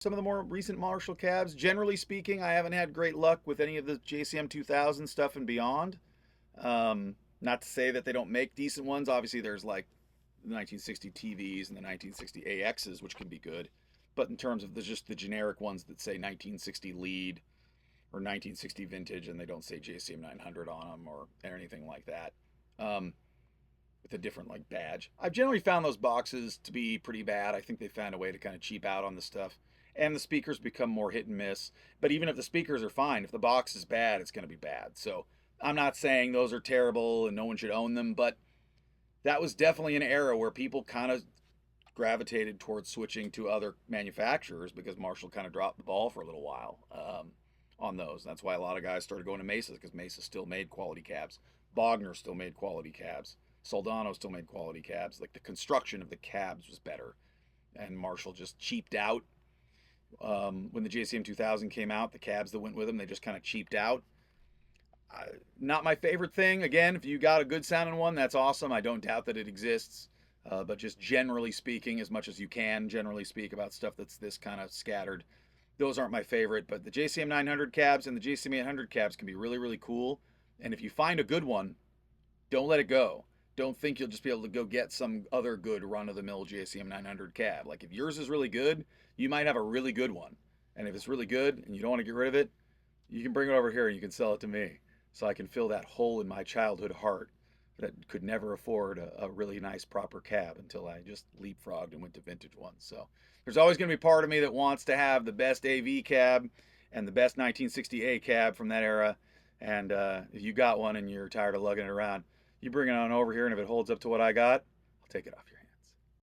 some of the more recent Marshall cabs. Generally speaking, I haven't had great luck with any of the JCM 2000 stuff and beyond. Not to say that they don't make decent ones. Obviously, there's like the 1960 TVs and the 1960 AXs, which can be good. But in terms of just the generic ones that say 1960 lead or 1960 vintage and they don't say JCM 900 on them or anything like that, with a different like badge, I've generally found those boxes to be pretty bad. I think they found a way to kind of cheap out on the stuff. And the speakers become more hit and miss. But even if the speakers are fine, if the box is bad, it's going to be bad. So I'm not saying those are terrible and no one should own them, but that was definitely an era where people kind of gravitated towards switching to other manufacturers because Marshall kind of dropped the ball for a little while on those. That's why a lot of guys started going to Mesa because Mesa still made quality cabs. Bogner still made quality cabs. Soldano still made quality cabs. Like the construction of the cabs was better, and Marshall just cheaped out. When the JCM 2000 came out, the cabs that went with them, they just kind of cheaped out. Not my favorite thing. Again, if you got a good sounding one, that's awesome. I don't doubt that it exists. But just generally speaking, as much as you can generally speak about stuff that's this kind of scattered, those aren't my favorite. But the JCM 900 cabs and the JCM 800 cabs can be really, really cool. And if you find a good one, don't let it go. Don't think you'll just be able to go get some other good run of the mill JCM 900 cab. Like if yours is really good, you might have a really good one. And if it's really good and you don't want to get rid of it, you can bring it over here and you can sell it to me so I can fill that hole in my childhood heart that could never afford a really nice proper cab until I just leapfrogged and went to vintage ones. So there's always going to be part of me that wants to have the best AV cab and the best 1960A cab from that era. And if you got one and you're tired of lugging it around, you bring it on over here, and if it holds up to what I got, I'll take it off.